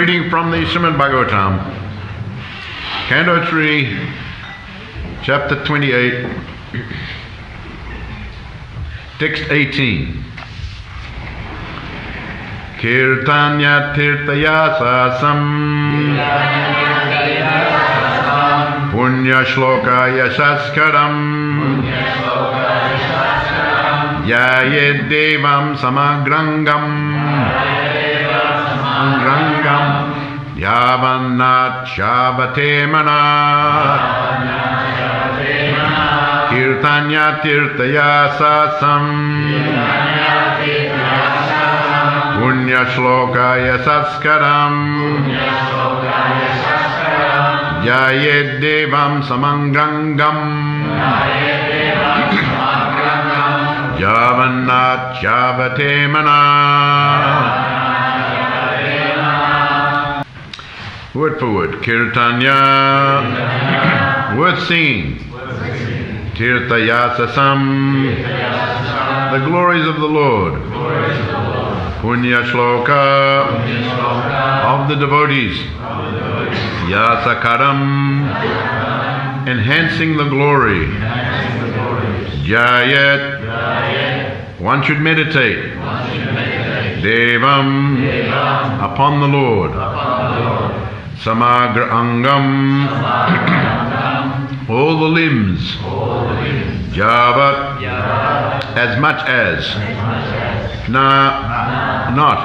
reading from the Srimad Bhagavatam, Canto 3, Chapter 28, Text 18. Kirtanya tirtaya sasam Punya shloka yashaskaram Yayed devam samagrangam Yavanat shabate manat Kirtanya tirtaya sasam Punya shloka yasaskaram Yayed devam samangrangam Yavanat shavate manat. Word for word. Kirtanya, word singing. Tirthayasasam, the glories of the Lord. Punya shloka, of the devotees. Yasakaram, enhancing the glory. Jayat, one should meditate. Devam, upon the Lord. Samagra angam, all the limbs. Javat, as much as. Na, not.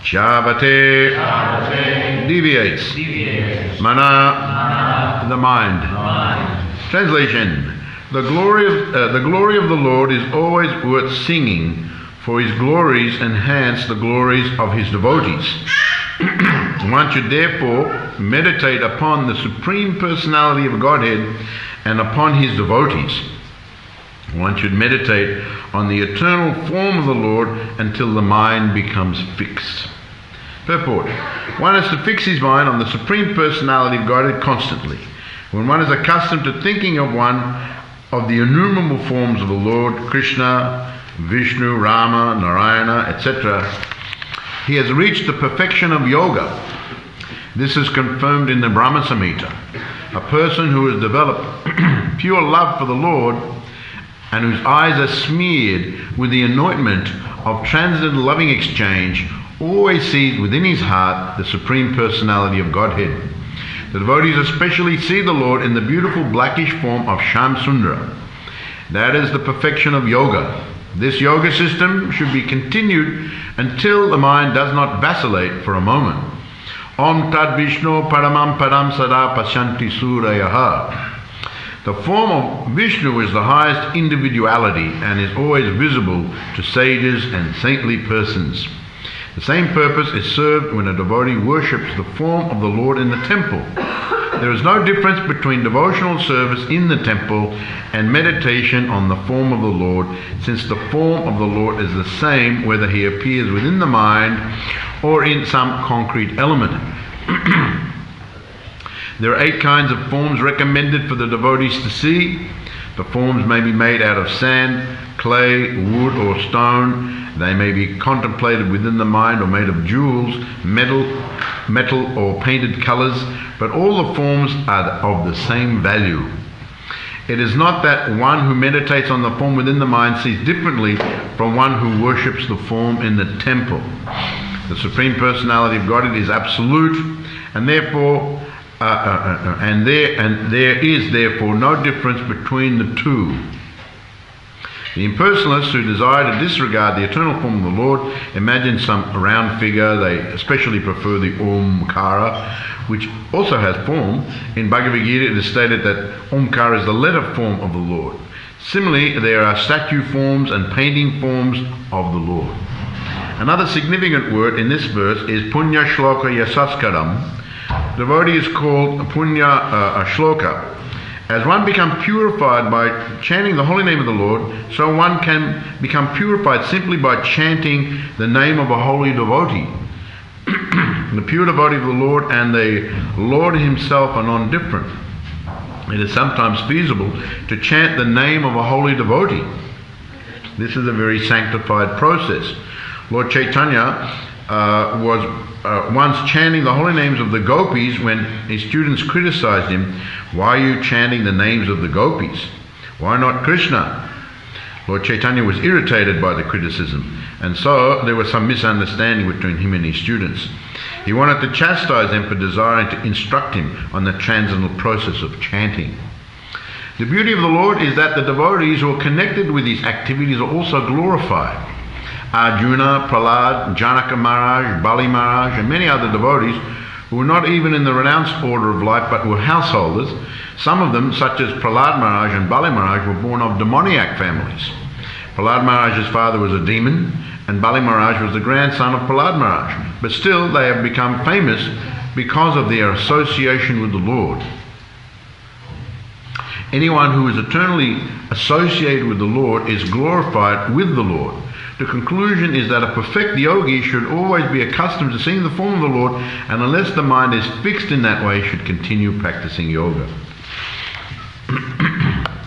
Javate, deviates. Mana, the mind. Translation: the glory of the Lord is always worth singing, for His glories enhance the glories of His devotees. One should therefore meditate upon the Supreme Personality of Godhead and upon His devotees. One should meditate on the eternal form of the Lord until the mind becomes fixed. Purport: one has to fix his mind on the Supreme Personality of Godhead constantly. When one is accustomed to thinking of one of the innumerable forms of the Lord, Krishna, Vishnu, Rama, Narayana, etc., he has reached the perfection of yoga. This is confirmed in the Brahma Samhita. A person who has developed pure love for the Lord and whose eyes are smeared with the anointment of transcendental loving exchange always sees within his heart the Supreme Personality of Godhead. The devotees especially see the Lord in the beautiful blackish form of Shamsundra. That is the perfection of yoga. This yoga system should be continued until the mind does not vacillate for a moment. Om Tad Vishnu Paramam Param Sada Pasyanti Surayaha. The form of Vishnu is the highest individuality and is always visible to sages and saintly persons. The same purpose is served when a devotee worships the form of the Lord in the temple. There is no difference between devotional service in the temple and meditation on the form of the Lord, since the form of the Lord is the same whether He appears within the mind or in some concrete element. There are 8 kinds of forms recommended for the devotees to see. The forms may be made out of sand, clay, wood or stone. They may be contemplated within the mind or made of jewels, metal or painted colors, but all the forms are of the same value. It is not that one who meditates on the form within the mind sees differently from one who worships the form in the temple. The Supreme Personality of Godhead is absolute, and there is therefore no difference between the two. The impersonalists who desire to disregard the eternal form of the Lord imagine some round figure. They especially prefer the Omkara, which also has form. In Bhagavad Gita it is stated that Omkara is the letter form of the Lord. Similarly, there are statue forms and painting forms of the Lord. Another significant word in this verse is Punya Shloka Yasaskaram. Devotee is called Punya Shloka. As one becomes purified by chanting the holy name of the Lord, so one can become purified simply by chanting the name of a holy devotee. The pure devotee of the Lord and the Lord Himself are non-different. It is sometimes feasible to chant the name of a holy devotee. This is a very sanctified process. Lord Chaitanya was once chanting the holy names of the gopis when his students criticized him. Why are you chanting the names of the gopis? Why not Krishna? Lord Chaitanya was irritated by the criticism, and so there was some misunderstanding between him and his students. He wanted to chastise them for desiring to instruct him on the transcendental process of chanting. The beauty of the Lord is that the devotees who are connected with his activities are also glorified. Arjuna, Prahlad, Janaka Maharaj, Bali Maharaj, and many other devotees who were not even in the renounced order of life but were householders. Some of them, such as Prahlad Maharaj and Bali Maharaj, were born of demoniac families. Prahlad Maharaj's father was a demon, and Bali Maharaj was the grandson of Prahlad Maharaj. But still, they have become famous because of their association with the Lord. Anyone who is eternally associated with the Lord is glorified with the Lord. The conclusion is that a perfect yogi should always be accustomed to seeing the form of the Lord, and unless the mind is fixed in that way, should continue practicing yoga.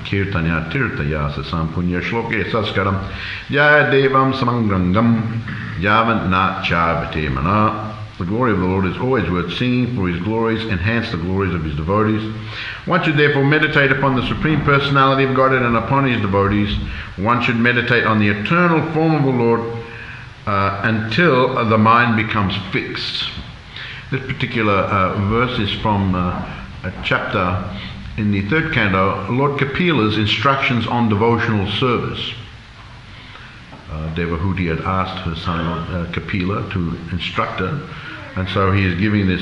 Kirtanya tirtayasa sampunya shloke saskaram jaya devam samangrangam yavan na chavate mana. The glory of the Lord is always worth singing, for his glories enhance the glories of his devotees. One should therefore meditate upon the Supreme Personality of Godhead and upon his devotees. One should meditate on the eternal form of the Lord until the mind becomes fixed. This particular verse is from a chapter in the 3rd canto, Lord Kapila's instructions on devotional service. Devahuti had asked her son Kapila to instruct her, and so he is giving this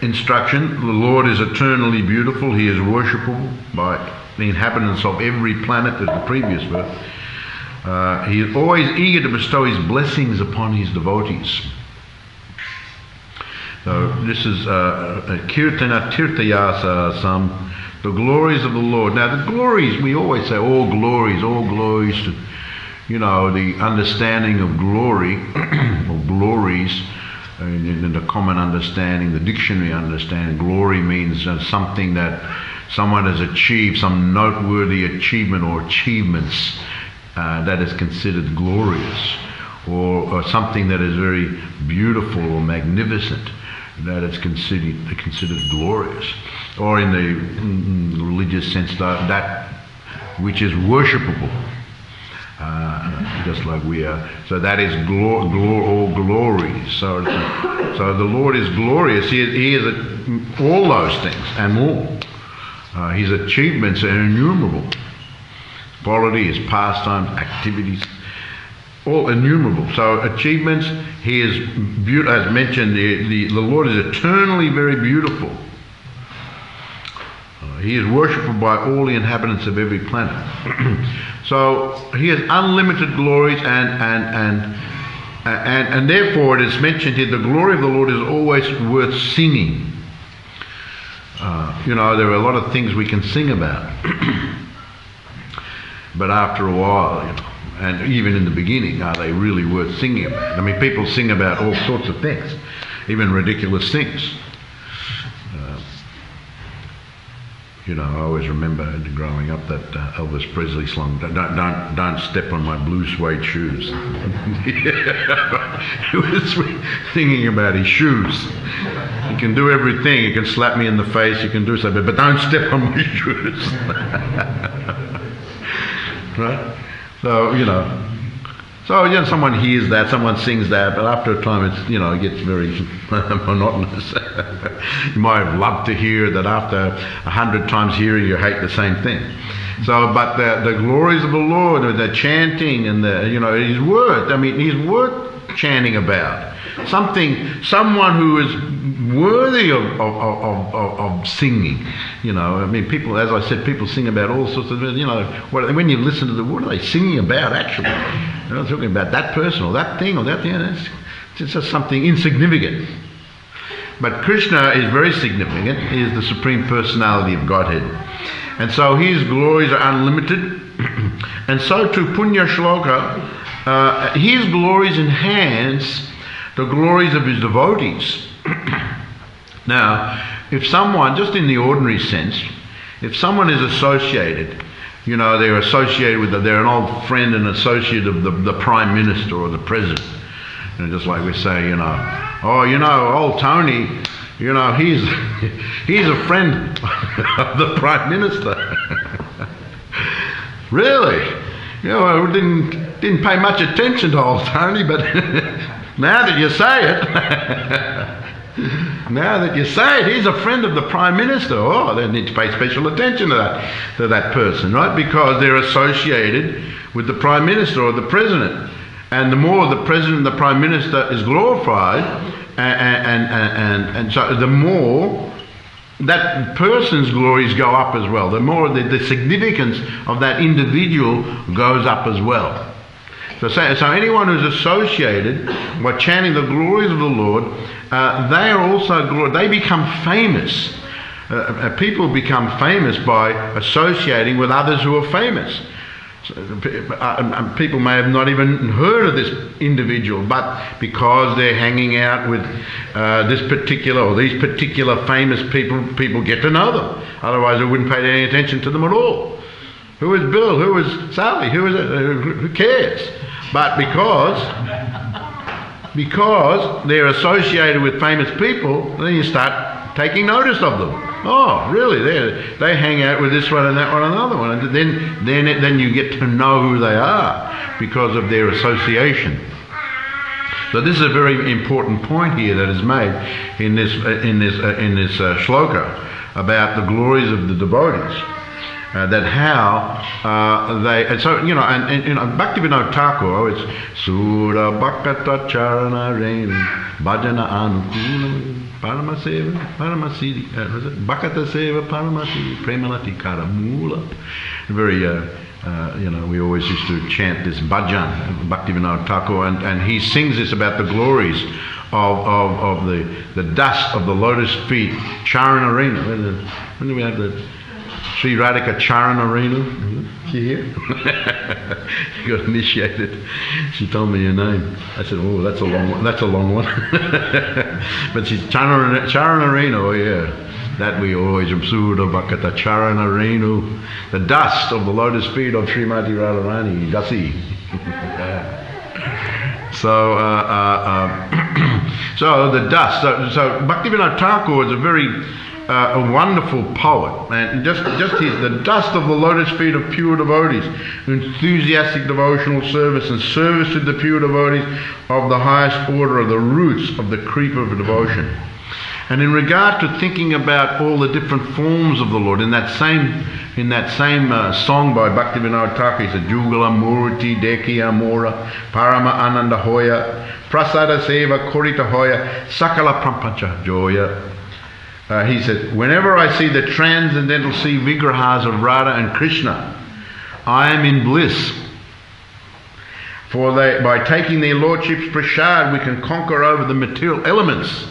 instruction. The Lord is eternally beautiful. He is worshipable by the inhabitants of every planet, as the previous verse. He is always eager to bestow his blessings upon his devotees. So this is Kirtana Tirthayasa Sam, the glories of the Lord. Now the glories, we always say all glories to, you know, the understanding of glory, or glories, in the common understanding, the dictionary understanding, glory means something that someone has achieved, some noteworthy achievement or achievements that is considered glorious, or something that is very beautiful or magnificent, that is considered glorious, or in the religious sense, that which is worshipable. Just like we are. So that is all glory. So the Lord is glorious. He is all those things and more. His achievements are innumerable. Quality, his pastimes, activities, all innumerable. So achievements, he is, as mentioned, the Lord is eternally very beautiful. He is worshiped by all the inhabitants of every planet. So he has unlimited glories, and therefore it is mentioned here, the glory of the Lord is always worth singing. You know, there are a lot of things we can sing about, but after a while, you know, and even in the beginning, are they really worth singing about? I mean, people sing about all sorts of things, even ridiculous things. You know, I always remember growing up that Elvis Presley song, don't step on my blue suede shoes. He was singing about his shoes. You can do everything. You can slap me in the face. You can do something, but don't step on my shoes. Right? So, you know. So, you know, someone hears that, someone sings that, but after a time it's, you know, it gets very monotonous. You might have loved to hear that after 100 times hearing you hate the same thing. So, but the glories of the Lord, the chanting and the, you know, he's worth chanting about. Someone who is worthy of singing. You know, I mean, people, as I said, people sing about all sorts of, you know, when you listen to what are they singing about actually? They're not talking about that person or that thing or that thing. It's just something insignificant. But Krishna is very significant. He is the Supreme Personality of Godhead. And so his glories are unlimited. And so to Punya Shloka, his glories enhance the glories of his devotees. Now, if someone, just in the ordinary sense, if someone is associated, you know, they're associated with, they're an old friend and associate of the Prime Minister or the President, just like we say, old Tony, he's a friend of the Prime Minister. Really? I didn't pay much attention to old Tony, but now that you say it, he's a friend of the Prime Minister. Oh, they need to pay special attention to that person, right? Because they're associated with the Prime Minister or the President. And the more the President and the Prime Minister is glorified, and so the more that person's glories go up as well. The more the significance of that individual goes up as well. So anyone who's associated by chanting the glories of the Lord, they are also they become famous. People become famous by associating with others who are famous. So, people may have not even heard of this individual, but because they're hanging out with these particular famous people get to know them. Otherwise, they wouldn't pay any attention to them at all. Who is Bill? Who is Sally? Who is it? Who cares? But because they're associated with famous people, then you start taking notice of them. Oh, really? They hang out with this one and that one and another one, and then you get to know who they are because of their association. So this is a very important point here that is made in this shloka about the glories of the devotees. That how they, and so Bhaktivinoda Thakur, it's Sura Bhakata Charana Renu Bhajana Anukula Paramaseva Paramasidi Bhakata Seva Paramasidi Premalati Karamula. Very we always used to chant this bhajan, Bhaktivinoda Thakur, and he sings this about the glories of the dust of the lotus feet, Charana Renu. When do we have the Sri Radhika Charana Renu? She here? She got initiated. She told me her name. I said, oh, that's a long one. But she's Charana Renu, oh yeah. That we always observe, Bhakata Charana Renu. The dust of the lotus feet of Srimati Radharani, Dasi. So the dust. So Bhaktivinoda Thakur is a very a wonderful poet, and just the dust of the lotus feet of pure devotees, enthusiastic devotional service and service to the pure devotees of the highest order of the roots of the creep of devotion. And in regard to thinking about all the different forms of the Lord, in that same song by Bhaktivinoda Thakur, he said, Jugala Murti Deki Amora Parama Ananda Hoya Prasada Seva Korita Hoya Sakala Prampancha Joya. He said, whenever I see the transcendental sea vigrahas of Radha and Krishna, I am in bliss. For by taking their lordship's prasad, we can conquer over the material elements.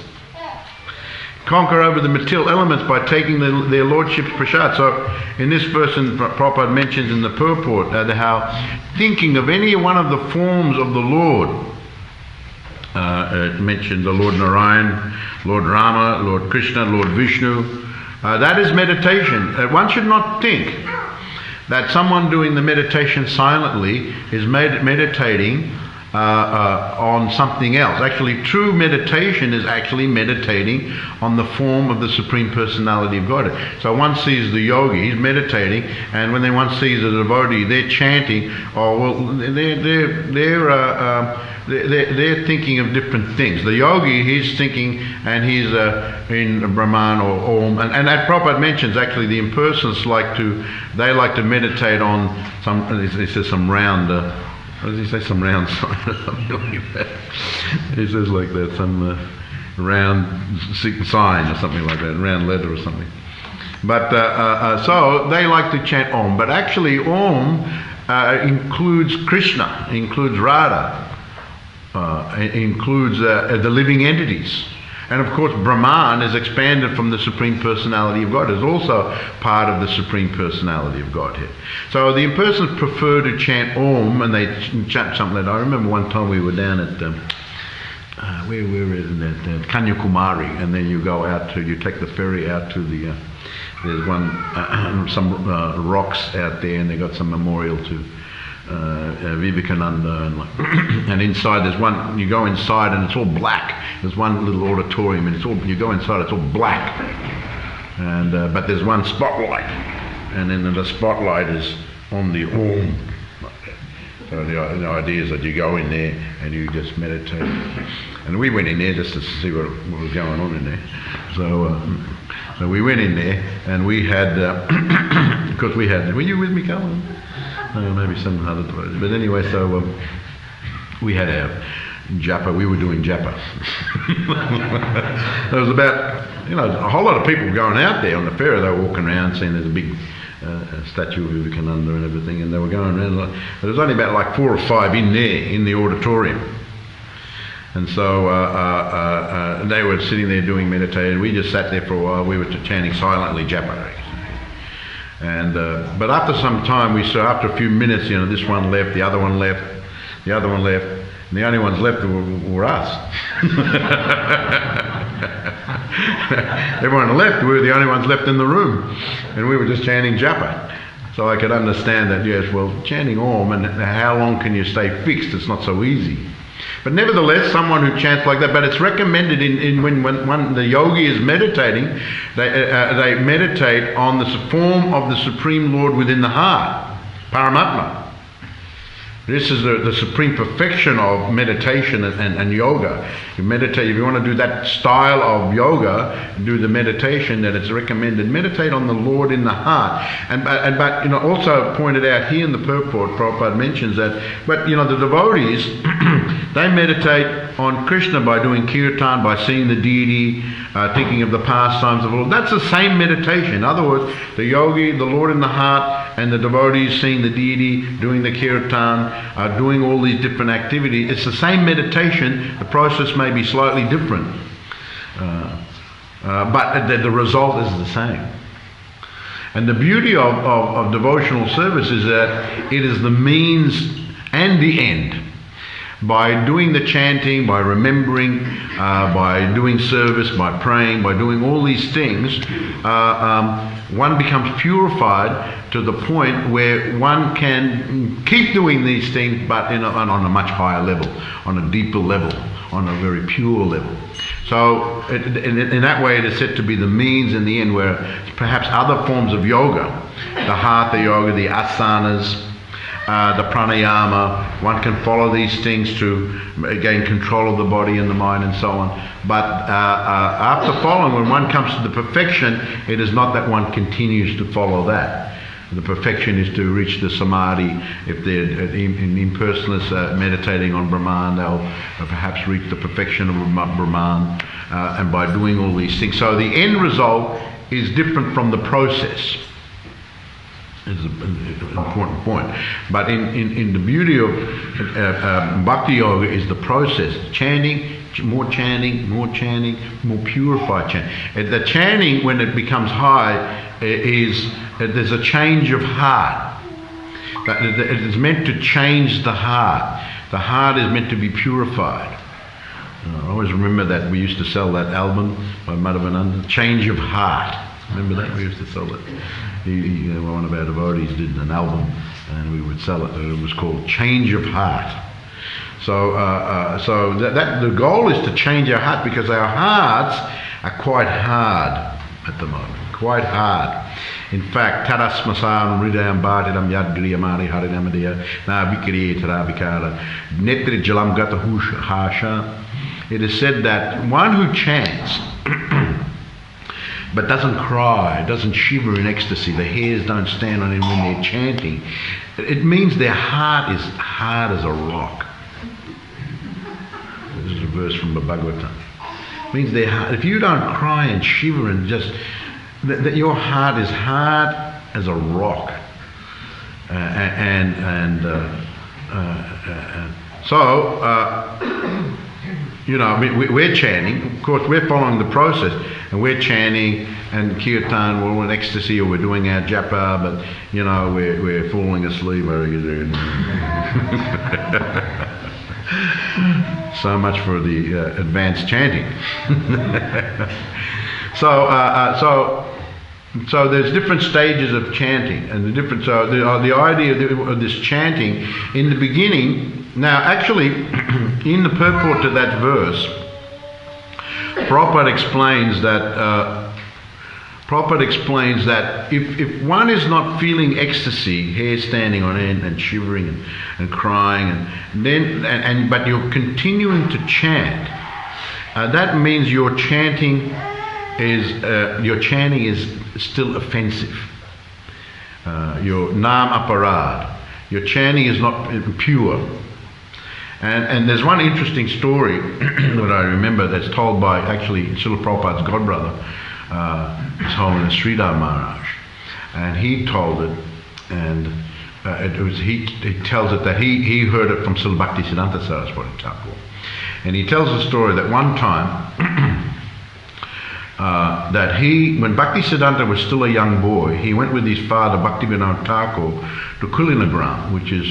Conquer over the material elements by taking their lordship's prasad. So in this verse, Prabhupada mentions in the purport how thinking of any one of the forms of the Lord, it mentioned the Lord Narayan, Lord Rama, Lord Krishna, Lord Vishnu. That is meditation. One should not think that someone doing the meditation silently is meditating on something else. Actually, true meditation is actually meditating on the form of the Supreme Personality of Godhead. So one sees the yogi, he's meditating, and when one sees a devotee, they're chanting. Oh well, they're thinking of different things. The yogi, he's thinking, and he's in Brahman or Om, and that Prabhupada mentions actually the impersonalists like to meditate on some round. What does he say? Some round sign or something like that. He says like that, some round sign or something like that, round letter or something. But so they like to chant Om, but actually Om includes Krishna, includes Radha, includes the living entities. And of course Brahman is expanded from the Supreme Personality of God. It's also part of the Supreme Personality of Godhead. So the impersonalists prefer to chant Om, and they chant something like that. I remember one time we were down at where is that Kanyakumari, and then you take the ferry out to the there's some rocks out there, and they got some memorial to Vivekananda, and inside there's one. You go inside and it's all black. There's one little auditorium, and you go inside, it's all black, and but there's one spotlight, and then the spotlight is on the Om. So the idea is that you go in there and you just meditate. And we went in there just to see what was going on in there. So we went in there and we had, because we had, were you with me, Colin? Maybe some other, but anyway, so we had our japa. We were doing japa. There was about, a whole lot of people going out there on the ferry. They were walking around, seeing there's a big statue of Vivekananda and everything, and they were going around. There was only about like 4 or 5 in there in the auditorium, and so they were sitting there doing meditation. We just sat there for a while. We were chanting silently japa. And but after some time, after a few minutes, this one left, the other one left, the other one left, and the only ones left were us. Everyone left. We were the only ones left in the room, and we were just chanting japa. So I could understand that. Yes, well, chanting Om, and how long can you stay fixed? It's not so easy. But nevertheless, someone who chants like that, but it's recommended when the yogi is meditating, they meditate on the form of the Supreme Lord within the heart, Paramatma. This is the supreme perfection of meditation and yoga. You meditate, if you want to do that style of yoga, do the meditation, that it's recommended. Meditate on the Lord in the heart. But also pointed out here in the purport, Prabhupada mentions that, but the devotees, they meditate on Krishna by doing kirtan, by seeing the deity, thinking of the pastimes of the Lord. That's the same meditation. In other words, the yogi, the Lord in the heart, and the devotees seeing the deity, doing the kirtan, doing all these different activities. It's the same meditation. The process may be slightly different, but the result is the same. And the beauty of devotional service is that it is the means and the end. By doing the chanting, by remembering, by doing service, by praying, by doing all these things, one becomes purified to the point where one can keep doing these things, but on a much higher level, on a deeper level, on a very pure level. So in that way it is said to be the means in the end, where perhaps other forms of yoga, the hatha yoga, the asanas, the pranayama, one can follow these things to gain control of the body and the mind and so on. But after following, when one comes to the perfection, it is not that one continues to follow that. The perfection is to reach the samadhi. If they're impersonalists meditating on Brahman, they'll perhaps reach the perfection of Brahman, and by doing all these things. So the end result is different from the process. Is an important point. But in the beauty of bhakti yoga is the process. Chanting, more purified chanting. The chanting, when it becomes high, there's a change of heart. It is meant to change the heart. The heart is meant to be purified. I always remember that we used to sell that album by Madhavananda, Change of Heart. Remember that? We used to sell it. One of our devotees did an album, and we would sell it. It was called Change of Heart. So, that the goal is to change our heart, because our hearts are quite hard at the moment. Quite hard. In fact, Tarasmasam Ridayam Bhatiram Yadgriyamari Harinamadiya Navikriya Taravikara Netri Jalam Gatahush Hasha. It is said that one who chants but doesn't cry, doesn't shiver in ecstasy, the hairs don't stand on him when they're chanting, it means their heart is hard as a rock. This is a verse from the Bhagavatam. It means their heart, if you don't cry and shiver and just, that your heart is hard as a rock. We're chanting, of course we're following the process, and we're chanting and kirtan, we're in ecstasy, or we're doing our japa, but we're falling asleep. So much for the advanced chanting. So So there's different stages of chanting, and the idea of this chanting in the beginning. Now, actually, in the purport to that verse, Prabhupada explains that if one is not feeling ecstasy, hair standing on end and shivering and crying, but you're continuing to chant, that means your chanting is still offensive. Your nam aparad, your chanting is not pure. And there's one interesting story that I remember that's told by actually Srila Prabhupada's godbrother, His Holiness Sridhar Maharaj, and he told it, and he tells it that he heard it from Srila Bhaktisiddhanta Saraswati Thakur, and he tells the story that one time that when Bhaktisiddhanta was still a young boy, he went with his father Bhaktivinoda Thakur to Kulinagram, which is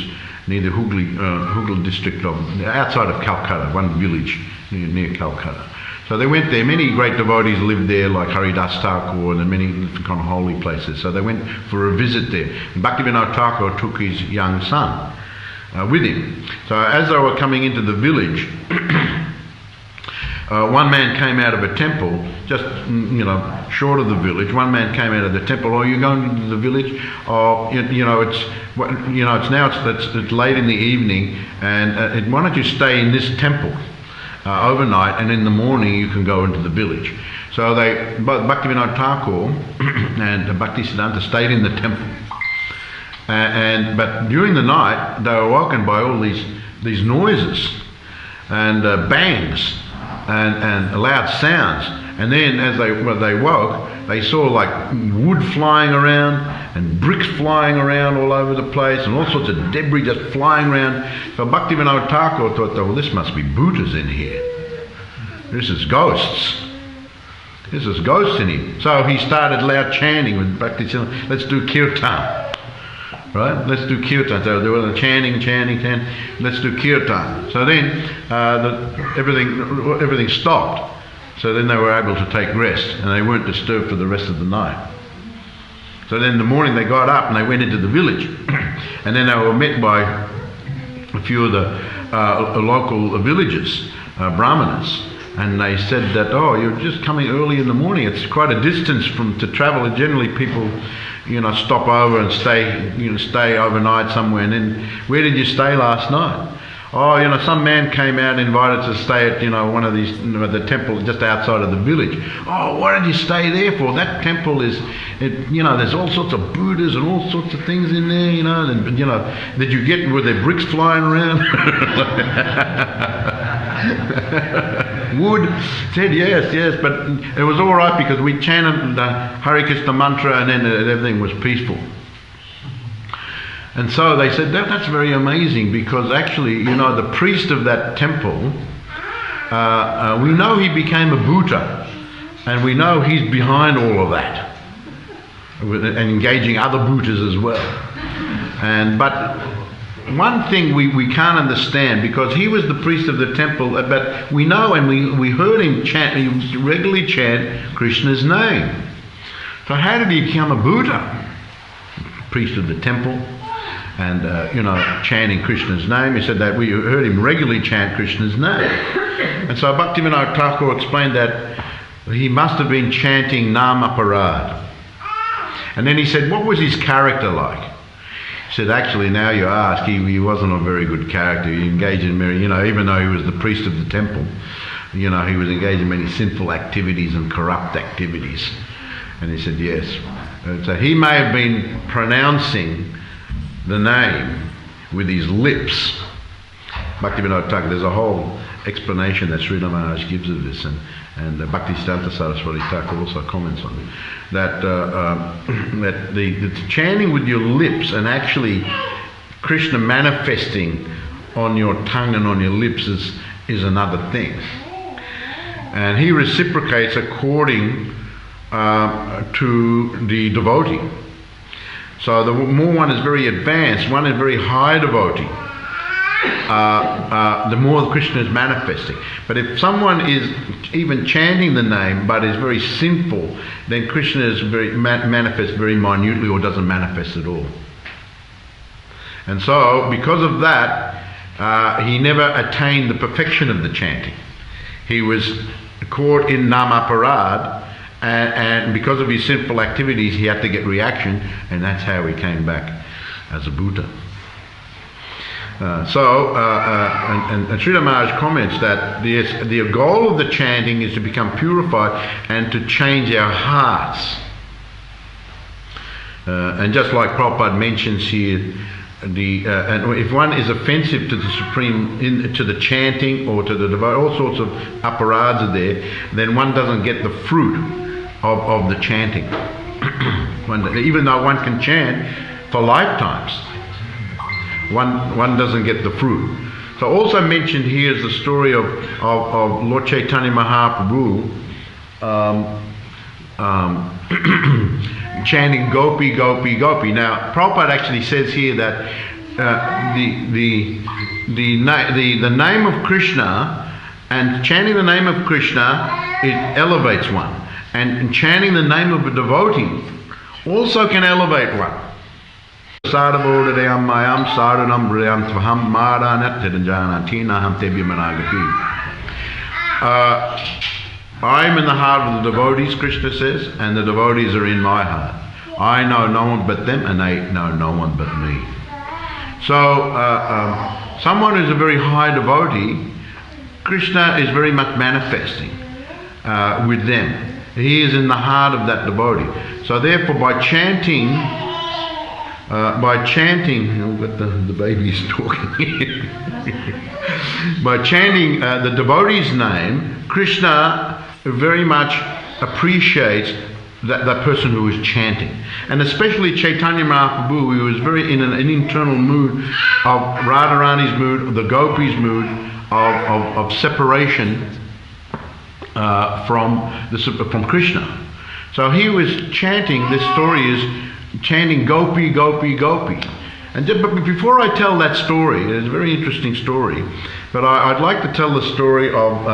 near the Hooghly district outside of Calcutta, one village near Calcutta. So they went there. Many great devotees lived there, like Haridas Thakur and many different kind of holy places. So they went for a visit there. And Bhaktivinoda Thakur took his young son with him. So as they were coming into the village, one man came out of a temple, just short of the village. One man came out of the temple. Oh, you're going into the village? Oh, it's late in the evening, and why don't you stay in this temple overnight, and in the morning you can go into the village. So both Bhaktivinoda Thakur and Bhaktisiddhanta stayed in the temple, but during the night they were woken by all these noises and bangs and loud sounds. And then as they woke, they saw like wood flying around and bricks flying around all over the place and all sorts of debris just flying around. So Bhaktivinoda Thakur thought, well, this must be Buddhas in here. This is ghosts. This is ghosts in here. So he started loud chanting with Bhaktisiddhanta, let's do kirtan. Right? Let's do kirtan. So they were chanting, let's do kirtan. So then everything stopped. So then they were able to take rest, and they weren't disturbed for the rest of the night. So then in the morning they got up and they went into the village, and then they were met by a few of the local villagers, brahmanas, and they said that, oh, you're just coming early in the morning. It's quite a distance to travel. And generally people, stop over and stay overnight somewhere. And then, where did you stay last night? Oh, some man came out and invited us to stay at, one of these, the temple just outside of the village. Oh, what did you stay there for? That temple there's all sorts of Buddhas and all sorts of things in there, and, did you get, were there bricks flying around? Wood? Said yes, but it was all right because we chanted the Hare Krishna mantra and then everything was peaceful. And so they said, that's very amazing, because actually, the priest of that temple, we know he became a Bhuta, and we know he's behind all of that, and engaging other Bhutas as well. But one thing we can't understand, because he was the priest of the temple, but we know and we heard him regularly chant Krishna's name. So how did he become a Bhuta? Priest of the temple. And, chanting Krishna's name. He said that we heard him regularly chant Krishna's name. And so Bhaktivinoda Thakur explained that he must have been chanting Nam Aparad. And then he said, what was his character like? He said, actually, now you ask, he wasn't a very good character. He engaged in many, even though he was the priest of the temple, he was engaged in many sinful activities and corrupt activities. And he said, yes. So he may have been pronouncing the name with his lips. Bhaktivinoda Thakur, there's a whole explanation that Sridhar Maharaj gives of this, and Bhaktisiddhanta Saraswati Thakur also comments on it, that the chanting with your lips and actually Krishna manifesting on your tongue and on your lips is another thing. And he reciprocates according to the devotee. So the more one is very advanced, one is very high devotee, the more Krishna is manifesting. But if someone is even chanting the name but is very sinful, then Krishna is manifests very minutely or doesn't manifest at all. And so, because of that, he never attained the perfection of the chanting. He was caught in namaparad, and because of his sinful activities, he had to get reaction, and that's how he came back as a Buddha. And Sridhar Maharaj comments that the goal of the chanting is to become purified and to change our hearts. And just like Prabhupada mentions here, and if one is offensive to the Supreme, to the chanting or to the devotee, all sorts of aparads are there, then one doesn't get the fruit of the chanting. Even though one can chant for lifetimes, one doesn't get the fruit. So also mentioned here is the story of Lord Chaitanya Mahaprabhu chanting Gopi, Gopi, Gopi. Now, Prabhupada actually says here that the name of Krishna and chanting the name of Krishna, it elevates one. And chanting the name of a devotee also can elevate one. I am in the heart of the devotees, Krishna says, and the devotees are in my heart. I know no one but them, and they know no one but me. So, someone who's a very high devotee, Krishna is very much manifesting with them. He is in the heart of that devotee. So therefore, by chanting, the baby's talking. By chanting the devotee's name, Krishna very much appreciates that person who is chanting. And especially Chaitanya Mahaprabhu, he was very in an internal mood of Radharani's mood, of the gopis' mood, of separation from Krishna. So he was chanting, this story is chanting Gopi, Gopi, Gopi. But before I tell that story, it's a very interesting story, but I'd like to tell the story of,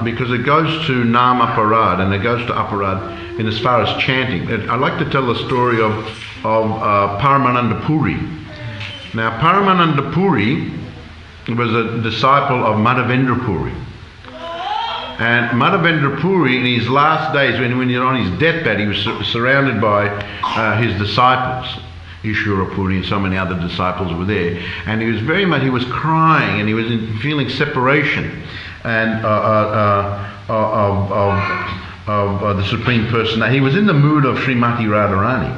because it goes to Nama Parad and it goes to Aparad in as far as chanting. I'd like to tell the story of Paramananda Puri. Now, Paramananda Puri was a disciple of Madhavendra Puri. And Madhavendra Puri, in his last days, when he was on his deathbed, he was surrounded by his disciples. Ishwara Puri and so many other disciples were there. And he was crying, and he was feeling separation and of the Supreme Personality. He was in the mood of Srimati Radharani.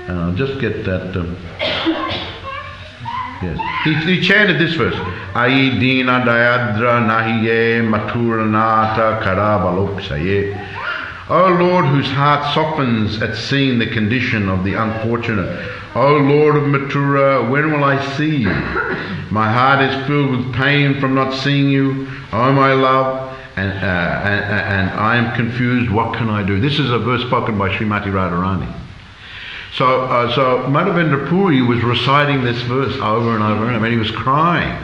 And I'll just get that... Yes. He chanted this verse. Ai dina dayadra nahiye maturanata karabaloksaye. O Lord, whose heart softens at seeing the condition of the unfortunate. O Lord of Mathura, when will I see you? My heart is filled with pain from not seeing you. O my love, and I am confused. What can I do? This is a verse spoken by Srimati Radharani. So Madhavendra Puri was reciting this verse over and over and over, and he was crying.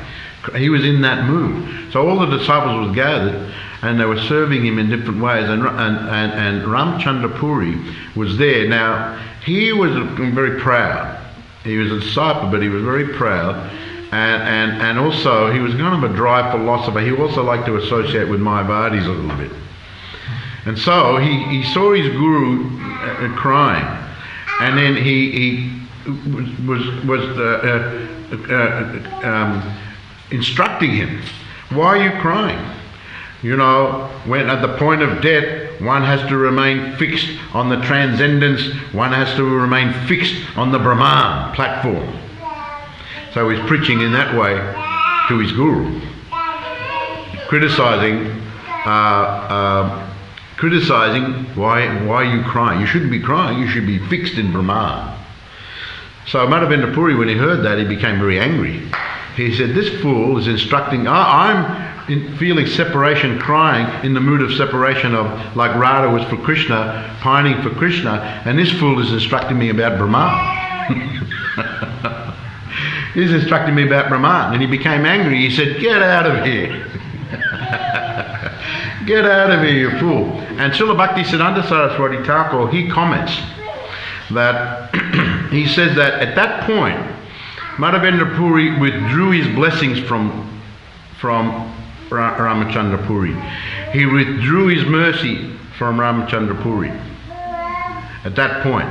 He was in that mood. So all the disciples were gathered, and they were serving him in different ways. And Ramchandra Puri was there. Now, he was very proud. He was a disciple, but he was very proud. And also, he was kind of a dry philosopher. He also liked to associate with Mayavadis a little bit. And so, he saw his guru crying. And then he was instructing him. Why are you crying? You know, when at the point of death, one has to remain fixed on the transcendence, one has to remain fixed on the Brahman platform. So he's preaching in that way to his guru, criticizing why are you crying? You shouldn't be crying, you should be fixed in Brahman. So Madhavendra Puri, when he heard that, he became very angry. He said, this fool is instructing, I'm feeling separation, crying in the mood of separation of, like Radha was for Krishna, pining for Krishna, and this fool is instructing me about Brahman. He's instructing me about Brahman. And he became angry. He said, get out of here. Get out of here, you fool. And Srila Bhaktisiddhanta Saraswati Thakur, he comments that, he says that at that point, Madhavendra Puri withdrew his blessings from Ramachandra Puri. He withdrew his mercy from Ramachandra Puri at that point.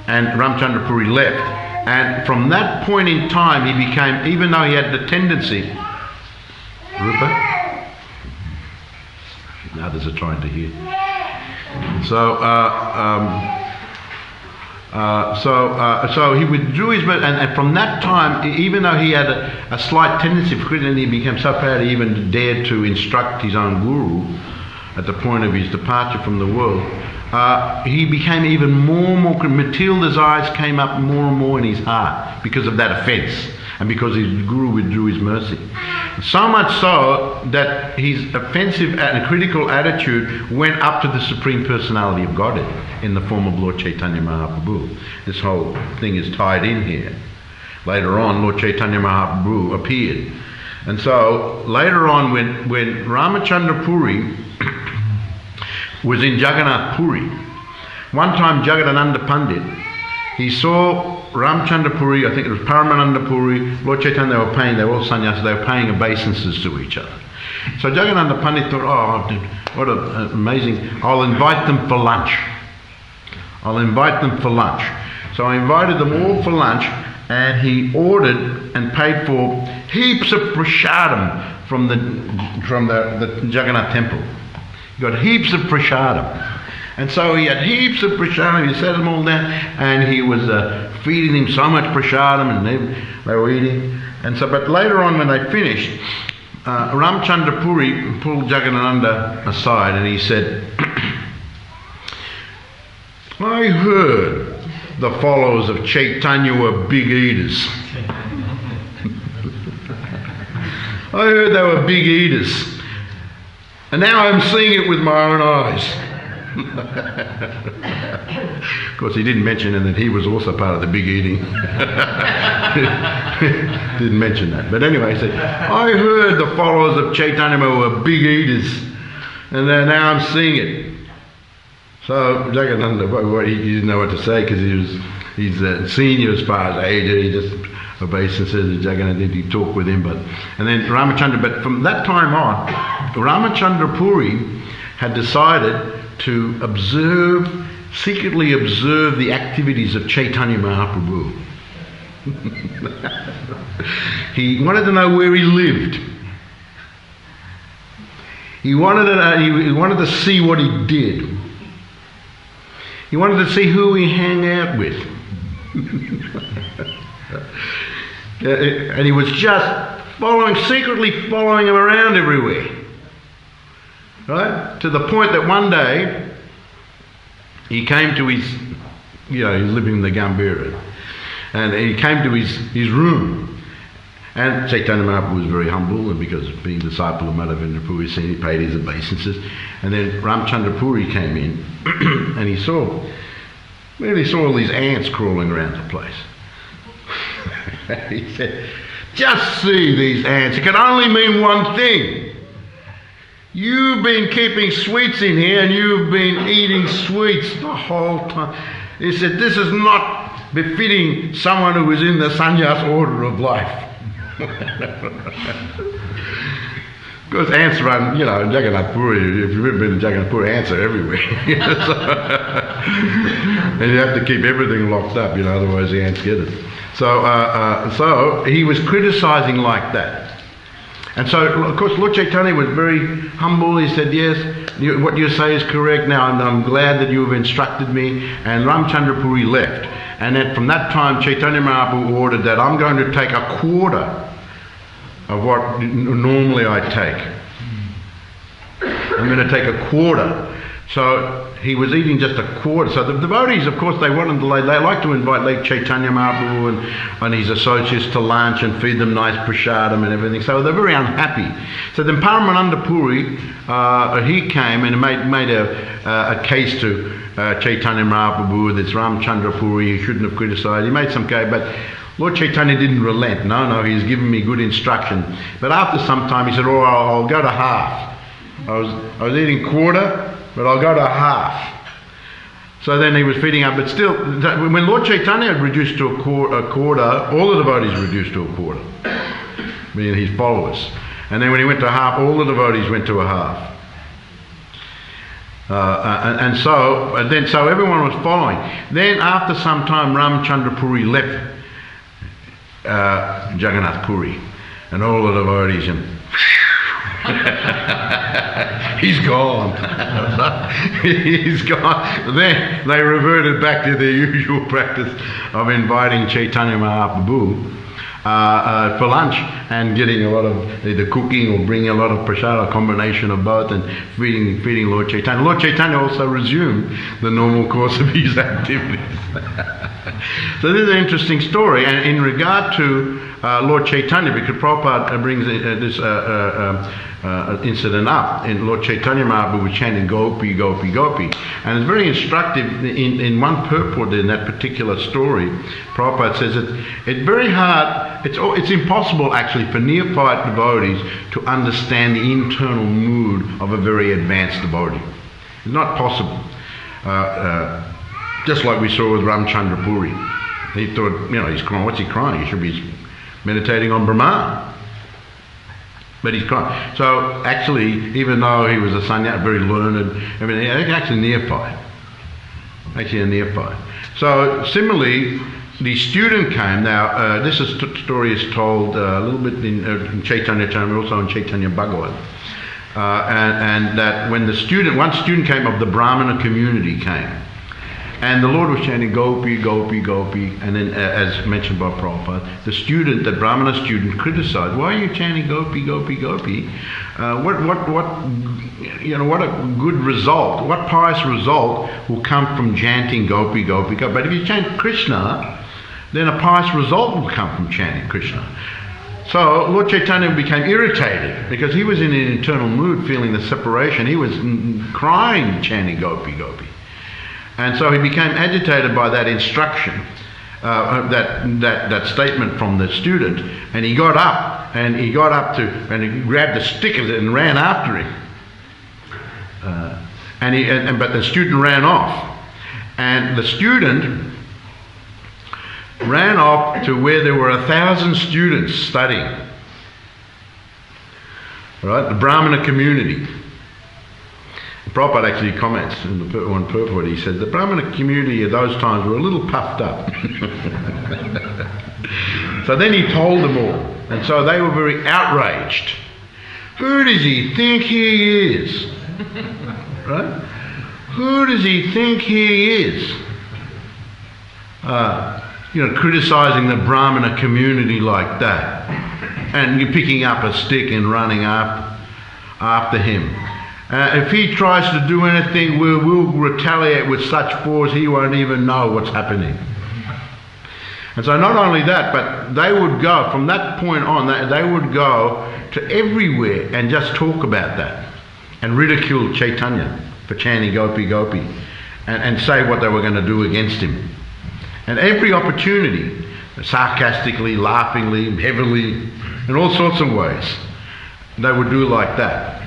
And Ramachandra Puri left. And from that point in time, he became, even though he had the tendency, Rupa? Others are trying to hear. So he withdrew his, and from that time, even though he had a slight tendency for Christianity, he became so proud he even dared to instruct his own guru at the point of his departure from the world. He became even more and more, material desires came up more and more in his heart because of that offence and because his guru withdrew his mercy. So much so that his offensive and critical attitude went up to the Supreme Personality of Godhead in the form of Lord Chaitanya Mahaprabhu. This whole thing is tied in here. Later on, Lord Chaitanya Mahaprabhu appeared. And so, later on, when Ramachandra Puri was in Jagannath Puri, one time Jagadananda Pandit, he saw Ramachandra Puri, I think it was Paramananda Puri, Lord Chaitanya, they were all sannyasis, they were paying obeisances to each other. So Jagadananda Pandit thought, oh, what an amazing, I'll invite them for lunch. I'll invite them for lunch. So I invited them all for lunch, and he ordered and paid for heaps of prasadam from the Jagannath Temple. He got heaps of prasadam. And so he had heaps of prasadam, he set them all down, and he was feeding them so much prasadam, and they were eating. And so, but later on when they finished, Ramachandra Puri pulled Jagadananda aside and he said, I heard the followers of Chaitanya were big eaters. I heard they were big eaters. And now I'm seeing it with my own eyes. Of course, he didn't mention that he was also part of the big eating. Didn't mention that. But anyway, he said, I heard the followers of Chaitanya were big eaters. And now I'm seeing it. So Jagadananda, he didn't know what to say because he's a senior as far as age. He just obeisances and Jagadananda, he talked with him. And then Ramachandra, but from that time on, Ramachandra Puri had decided to secretly observe the activities of Chaitanya Mahaprabhu. He wanted to know where he lived. He wanted to see what he did. He wanted to see who he hung out with. And he was just secretly following him around everywhere. Right? To the point that one day he came to his, he's living in the Gambhira, and he came to his room, and Chaitanya Mahaprabhu was very humble, and because being a disciple of Madhavendra Puri, he paid his obeisances, and then Ramachandra Puri came in, and he saw all these ants crawling around the place. He said, just see these ants, it can only mean one thing. You've been keeping sweets in here and you've been eating sweets the whole time. He said, this is not befitting someone who is in the sannyas order of life. Because ants run, Jagannath Puri, if you've ever been in Jagannath Puri, ants are everywhere. And you have to keep everything locked up, otherwise the ants get it. So he was criticizing like that. And so, of course, Lord Chaitanya was very humble. He said, yes, what you say is correct now, and I'm glad that you have instructed me. And Ramachandra Puri left. And then from that time, Chaitanya Mahaprabhu ordered that I'm going to take a quarter of what normally I take. I'm going to take a quarter. So he was eating just a quarter. So the devotees, of course, they like to invite Lord Chaitanya Mahaprabhu and his associates to lunch and feed them nice prasadam and everything. So they're very unhappy. So then Paramananda Puri, he came and made a case to Chaitanya Mahaprabhu, this Ramachandra Puri, he shouldn't have criticised. He made some case, but Lord Chaitanya didn't relent. No, he's given me good instruction. But after some time he said, oh, I'll go to half. I was eating quarter, but I'll go to half. So then he was feeding up, but still, when Lord Chaitanya had reduced to a quarter, all the devotees reduced to a quarter, being his followers. And then when he went to half, all the devotees went to a half. So everyone was following. Then after some time, Ramchandra Puri left Jagannath Puri, and all the devotees, he's gone. He's gone. Then they reverted back to their usual practice of inviting Chaitanya Mahaprabhu for lunch and getting a lot of either cooking or bringing a lot of prasad, a combination of both, and feeding Lord Chaitanya. Lord Chaitanya also resumed the normal course of his activities. So this is an interesting story, and in regard to Lord Chaitanya, because Prabhupada brings this incident up, in Lord Chaitanya Mahaprabhu was chanting Gopi, Gopi, Gopi, and it's very instructive in one purport in that particular story. Prabhupada says that it's very hard, it's impossible actually for neophyte devotees to understand the internal mood of a very advanced devotee. It's not possible. Just like we saw with Ramchandra Puri. He thought, he's crying. What's he crying? He should be meditating on Brahman. But he's crying. So actually, even though he was a sannyasi, very learned, everything, actually neophyte. Actually a neophyte. So similarly, the student came. Now, this story is told a little bit in Chaitanya Charitamrita, also in Chaitanya Bhagavatam. And that when one student came of the Brahmana community came, and the Lord was chanting Gopi, Gopi, Gopi, and then as mentioned by Prabhupada, the Brahmana student criticized, why are you chanting Gopi, Gopi, Gopi? What a good result, what pious result will come from chanting Gopi, Gopi, Gopi? But if you chant Krishna, then a pious result will come from chanting Krishna. So Lord Chaitanya became irritated because he was in an internal mood feeling the separation. He was crying chanting Gopi, Gopi. And so he became agitated by that instruction, that statement from the student, and he got up and he grabbed a stick and ran after him. But the student ran off, and the student ran off to where there were 1,000 students studying. Right, the Brahmana community. Prabhupada actually comments in the one purport. He said the Brahmana community at those times were a little puffed up. So then he told them all, and so they were very outraged. Who does he think he is? Right? Who does he think he is? Criticizing the Brahmana community like that, and you're picking up a stick and running after him. If he tries to do anything, we'll retaliate with such force he won't even know what's happening. And so not only that, but they would go, from that point on, they would go to everywhere and just talk about that and ridicule Chaitanya for chanting Gopi, Gopi, and say what they were going to do against him. And every opportunity, sarcastically, laughingly, heavily, in all sorts of ways, they would do like that.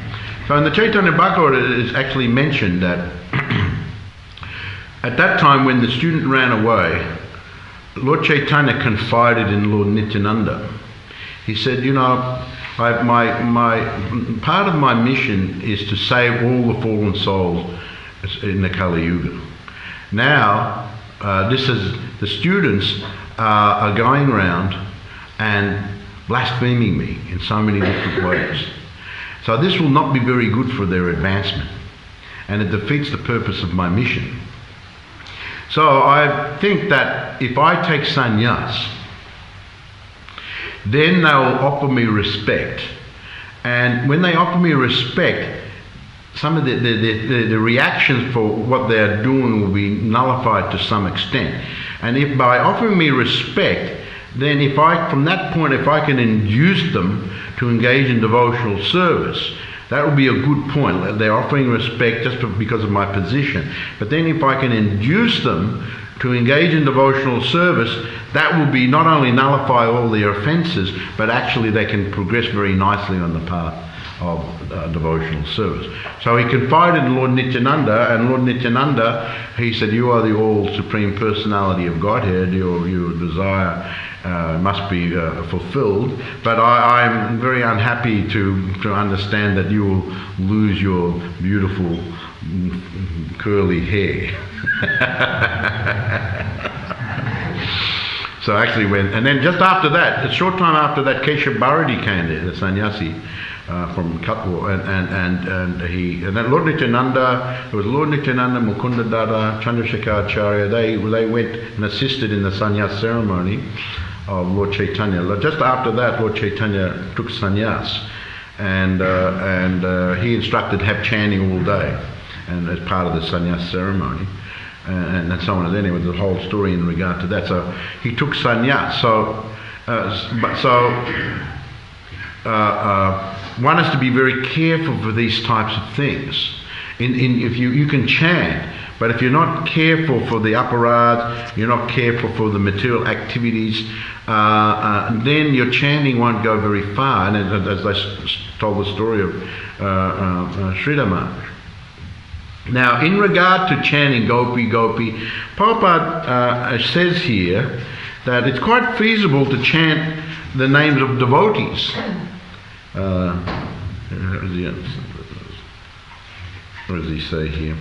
So in the Chaitanya Bhagavatam it is actually mentioned that at that time when the student ran away, Lord Chaitanya confided in Lord Nityananda. He said, my part of my mission is to save all the fallen souls in the Kali Yuga. Now, the students are going around and blaspheming me in so many different ways. So this will not be very good for their advancement, and it defeats the purpose of my mission. So I think that if I take sannyas, then they will offer me respect. And when they offer me respect, some of the reactions for what they're doing will be nullified to some extent. And if by offering me respect, then from that point, if I can induce them to engage in devotional service, that will be a good point. They're offering respect just because of my position. But then if I can induce them to engage in devotional service, that will be not only nullify all their offences, but actually they can progress very nicely on the path of devotional service. So he confided in Lord Nityananda, and Lord Nityananda, he said, "You are the all supreme personality of Godhead. Your desire must be fulfilled, but I'm very unhappy to understand that you will lose your beautiful curly hair." So actually and then just after that, a short time after that, Keshav Bharati came there, the sannyasi from Katwa, and then Lord Nityananda, it was Lord Nityananda, Mukunda Dada, Chandrasekhar Acharya, they went and assisted in the sannyas ceremony of Lord Chaitanya. Just after that, Lord Chaitanya took sannyas, and he instructed have chanting all day, and as part of the sannyas ceremony, and so on. And then there was the whole story in regard to that. So he took sannyas. One has to be very careful for these types of things. If you can chant, but if you're not careful for the aparadh, you're not careful for the material activities, then your chanting won't go very far. And as I told the story of Sridhar. Now, in regard to chanting Gopi Gopi, Prabhupada says here that it's quite feasible to chant the names of devotees. What does he say here?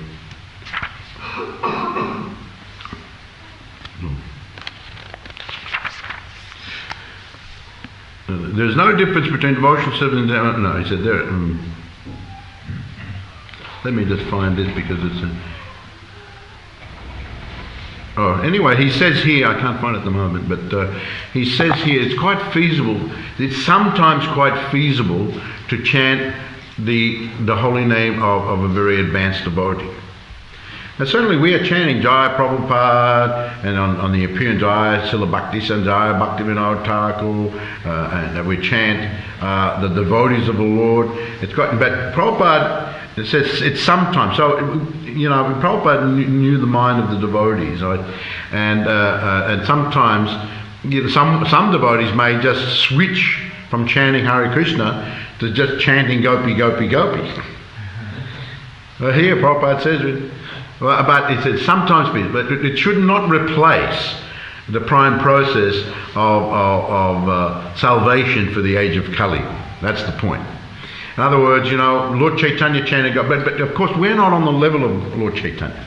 There's no difference between devotional service and... No, he said there... let me just find it because it's... anyway, he says here, I can't find it at the moment, but he says here it's quite feasible, it's sometimes quite feasible to chant the holy name of a very advanced devotee. Now certainly we are chanting Jaya Prabhupada, and on the appearance Jaya Srila Bhakti Sanjaya Bhaktivinoda Thakur, and we chant the devotees of the Lord. But Prabhupada, it says it's sometimes. So Prabhupada knew the mind of the devotees, right? And sometimes some devotees may just switch from chanting Hare Krishna to just chanting Gopi Gopi Gopi. Here Prabhupada says it. But it says sometimes, but it should not replace the prime process of salvation for the age of Kali. That's the point. In other words, Lord Chaitanya chanted God, but of course we're not on the level of Lord Chaitanya.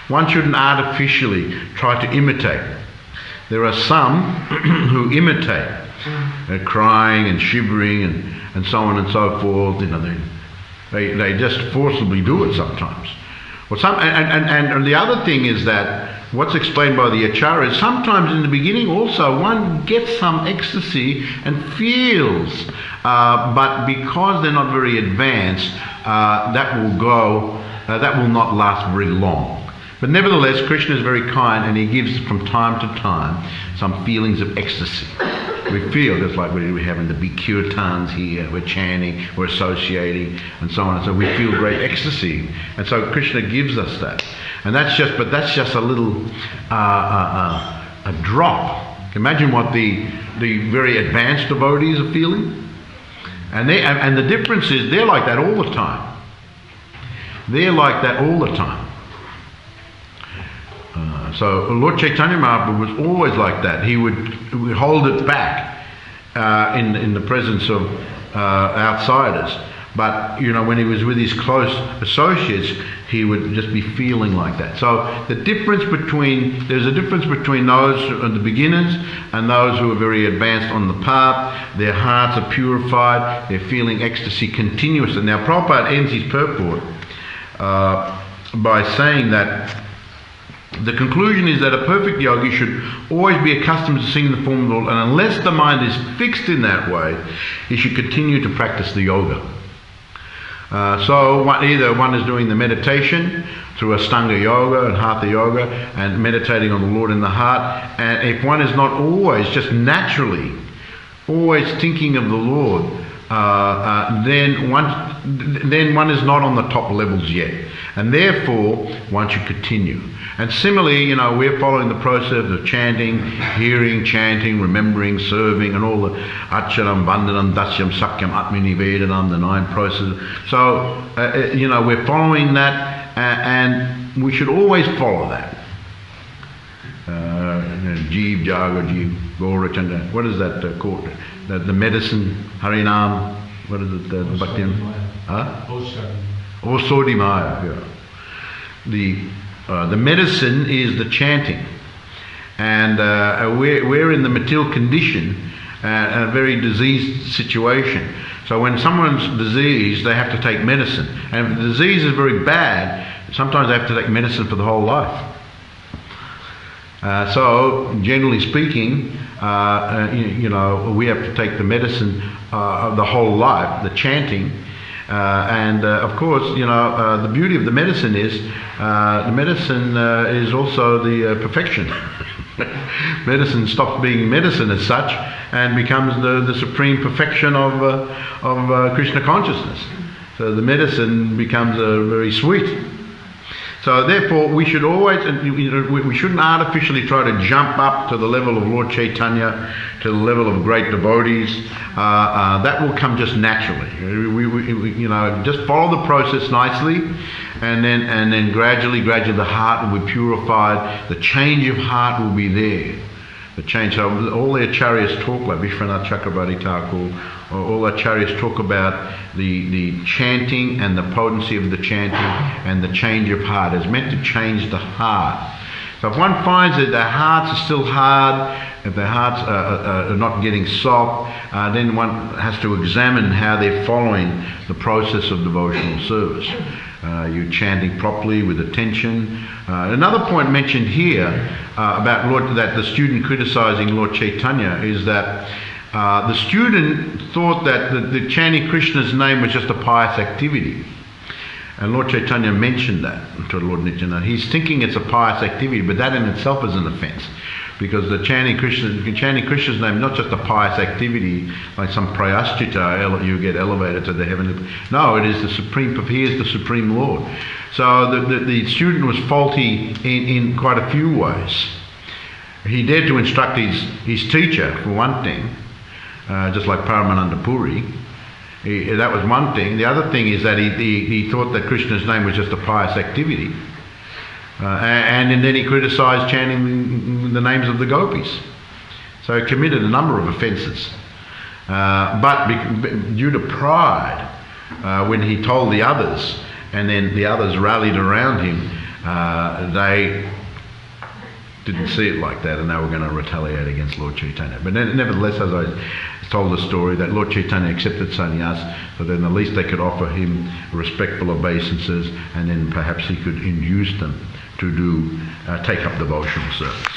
One shouldn't artificially try to imitate. There are some who imitate, crying and shivering and so on and so forth. They just forcibly do it sometimes. And the other thing is that what's explained by the Acharyas, sometimes in the beginning also one gets some ecstasy and feels, but because they're not very advanced, that will not last very long. But nevertheless, Krishna is very kind, and he gives from time to time some feelings of ecstasy. We feel just like we're having the big kirtans here, we're chanting, we're associating, and so on. And so we feel great ecstasy, and so Krishna gives us that. And that's just a little a drop. Imagine what the very advanced devotees are feeling, and the difference is they're like that all the time. They're like that all the time. So Lord Chaitanya Mahaprabhu was always like that. He would hold it back in the presence of outsiders. But when he was with his close associates, he would just be feeling like that. So there's a difference between those who are the beginners and those who are very advanced on the path. Their hearts are purified. They're feeling ecstasy continuously. Now Prabhupada ends his purport by saying that the conclusion is that a perfect yogi should always be accustomed to singing the form of the Lord, and unless the mind is fixed in that way, he should continue to practice the yoga. So either one is doing the meditation through Ashtanga Yoga and Hatha Yoga and meditating on the Lord in the heart, and if one is not always, just naturally, always thinking of the Lord, then one then one is not on the top levels yet. And therefore, one should continue. And similarly, we're following the process of chanting, hearing, chanting, remembering, serving, and all the Acharam, Vandanam, Dasyam, Sakyam, Atmini, Vedanam, the 9 processes. So, we're following that, and we should always follow that. Jeev, Jaga, Jeev, Gora, Chanda. What is that called? The medicine, Harinam, what is it? Bhakti? Osodi Maya. The medicine is the chanting. And we're in the material condition, a very diseased situation. So when someone's diseased, they have to take medicine. And if the disease is very bad, sometimes they have to take medicine for the whole life. So, generally speaking, we have to take the medicine of the whole life, the chanting. Of course, the beauty of the medicine is also the perfection. Medicine stops being medicine as such and becomes the supreme perfection of Krishna consciousness. So the medicine becomes very sweet. So therefore, we should always, we shouldn't artificially try to jump up to the level of Lord Chaitanya, to the level of great devotees. That will come just naturally. We just follow the process nicely, and then gradually the heart will be purified. The change of heart will be there. The change. So all the acharyas talk, like Vishwanath Chakrabarti Thakur, all the acharyas talk about the chanting and the potency of the chanting and the change of heart. It's meant to change the heart. So if one finds that their hearts are still hard, if their hearts are not getting soft, then one has to examine how they're following the process of devotional service. You're chanting properly with attention. Another point mentioned here about that the student criticizing Lord Chaitanya is that the student thought that the chanting Krishna's name was just a pious activity. And Lord Chaitanya mentioned that to Lord Nityananda. He's thinking it's a pious activity, but that in itself is an offense. Because the chanting Krishna's name is not just a pious activity, like some prayaschita, you get elevated to the heavenly. No, it is the supreme, he is the Supreme Lord. So the student was faulty in quite a few ways. He dared to instruct his teacher, for one thing, just like Paramananda Puri. That was one thing. The other thing is that he thought that Krishna's name was just a pious activity. And then he criticised chanting the names of the gopis. So he committed a number of offences. But due to pride, when he told the others, and then the others rallied around him, they didn't see it like that, and they were going to retaliate against Lord Chaitanya. But nevertheless, as I told the story, that Lord Chaitanya accepted sannyas, so then at least they could offer him respectful obeisances, and then perhaps he could induce them to take up devotional service.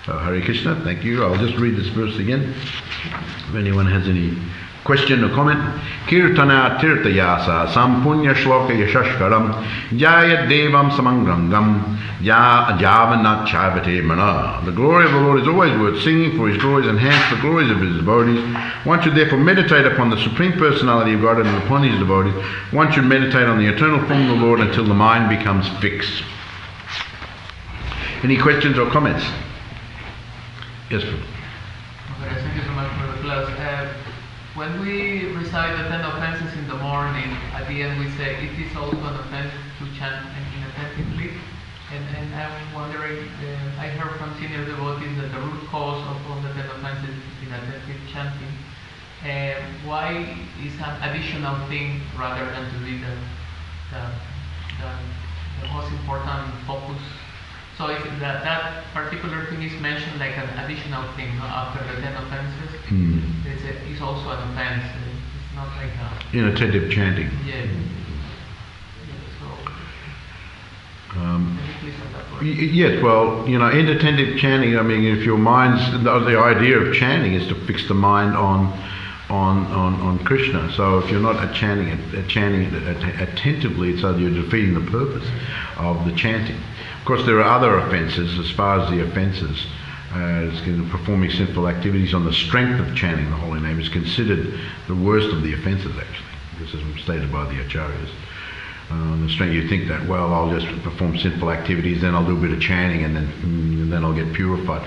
So Hare Krishna, thank you. I'll just read this verse again. If anyone has any question or comment. Kirtana tirtayasa sampunya shloka yashashkaram jaya devam samangrangam javana chavate mana. The glory of the Lord is always worth singing, for his glories enhance the glories of his devotees. One should therefore meditate upon the Supreme Personality of God and upon his devotees. One should meditate on the eternal form of the Lord until the mind becomes fixed. Any questions or comments? Yes, please. Okay, thank you so much for the class. When we recite the 10 offenses in the morning, at the end we say it is also an offense to chant inattentively. And I'm wondering, I heard from senior devotees that the root cause of all the 10 offenses is inattentive chanting. Why is an additional thing rather than to be the most important focus? So if that particular thing is mentioned like an additional thing, no? After the 10 offenses, it's also an offense. It's not like a... Inattentive chanting. Yeah. Yes, well, inattentive chanting, I mean, if your mind's... The idea of chanting is to fix the mind on Krishna. So if you're not chanting attentively, it's either you're defeating the purpose of the chanting. Of course, there are other offences as far as the offences. Performing sinful activities on the strength of chanting the holy name is considered the worst of the offences, actually. This is stated by the acharyas. The strength, you think that, well, I'll just perform sinful activities, then I'll do a bit of chanting, and then I'll get purified.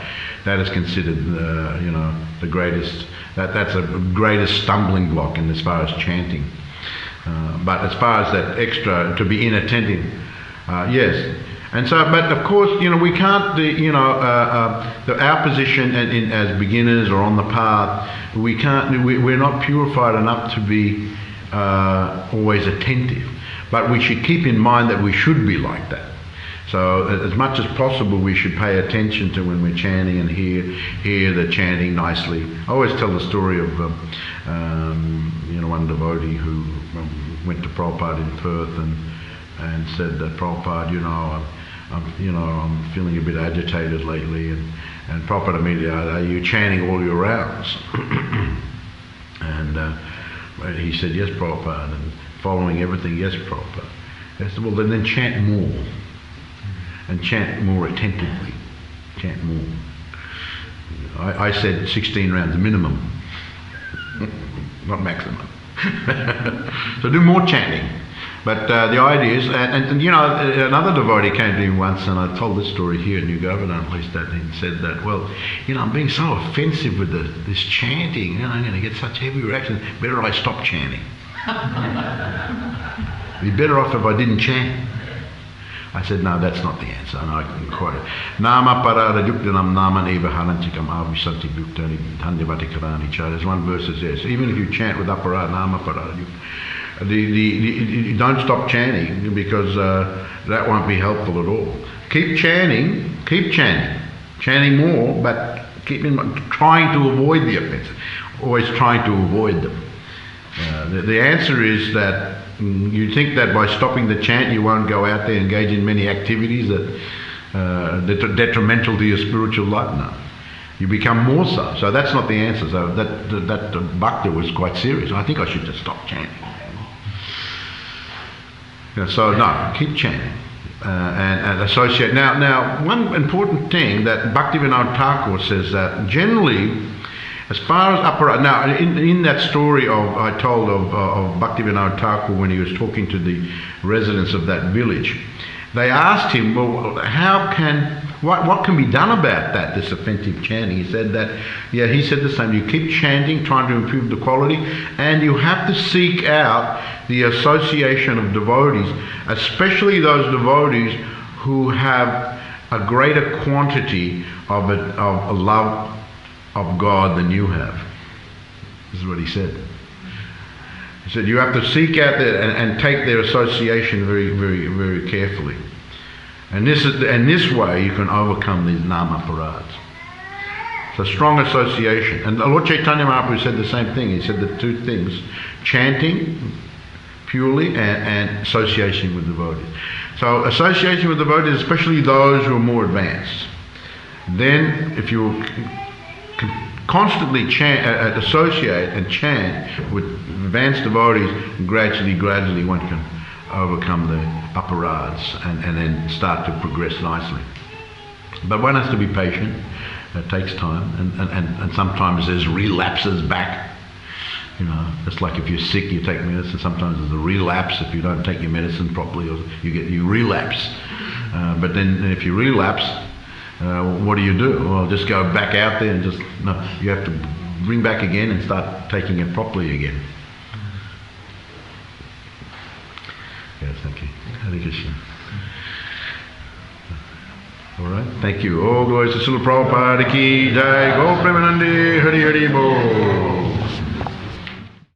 That is considered, the greatest. That's a greatest stumbling block in as far as chanting. But as far as that extra to be inattentive, yes. And so, but of course, we can't. Our position as beginners or on the path, we can't. We're not purified enough to be always attentive. But we should keep in mind that we should be like that. So as much as possible, we should pay attention to when we're chanting and hear the chanting nicely. I always tell the story of one devotee who went to Prabhupada in Perth and said that Prabhupada, I'm feeling a bit agitated lately, and Prabhupada immediately, are you chanting all your rounds? And he said, yes, Prabhupada, and following everything, yes, Prabhupada. I said, well, then chant more, and chant more attentively, chant more. I said 16 rounds minimum, not maximum. So do more chanting. But the idea is, another devotee came to me once, and I told this story here in New Govardhana, at least, that he said that, well, I'm being so offensive with this chanting, I'm going to get such heavy reactions, better I stop chanting. It'd be better off if I didn't chant. I said, no, that's not the answer, and I can quote it. Nama parada yuktanam naman eva haranchikam avisanti yuktani dhanyavati karani cha. There's one verse that says, even if you chant with aparada, nama parada yuktanam, don't stop chanting, because that won't be helpful at all. Keep chanting, chanting more, but trying to avoid the offenses, always trying to avoid them. The answer is that you think that by stopping the chant you won't go out there and engage in many activities that are detrimental to your spiritual life. No. You become more so. So that's not the answer. So that bhakta was quite serious. I think I should just stop chanting. So no, keep chanting and associate. Now, one important thing that Bhaktivinoda Thakur says that generally, as far as aparada, now in that story I told of Bhaktivinoda Thakur when he was talking to the residents of that village, they asked him, well, what can be done about that, this offensive chanting? He said that, he said the same. You keep chanting, trying to improve the quality, and you have to seek out the association of devotees, especially those devotees who have a greater quantity of love of God than you have. This is what he said. He said you have to seek out and take their association very, very, very carefully. And this way you can overcome these nama parads. So strong association. And Lord Chaitanya Mahaprabhu said the same thing. He said the two things, chanting purely and association with devotees. So association with devotees, especially those who are more advanced. Then if you constantly associate and chant with advanced devotees, gradually one can overcome the aparads and then start to progress nicely. But one has to be patient. It takes time, and sometimes there's relapses back. Just like if you're sick, you take medicine. Sometimes there's a relapse if you don't take your medicine properly, or you relapse. But then if you relapse, what do? Well, just go back out there and you have to bring back again and start taking it properly again. Yes, thank you. Hare Krishna. All right, thank you. All glories to Srila Prabhupada ki jai. Go Premanande, Hari Hari Bo.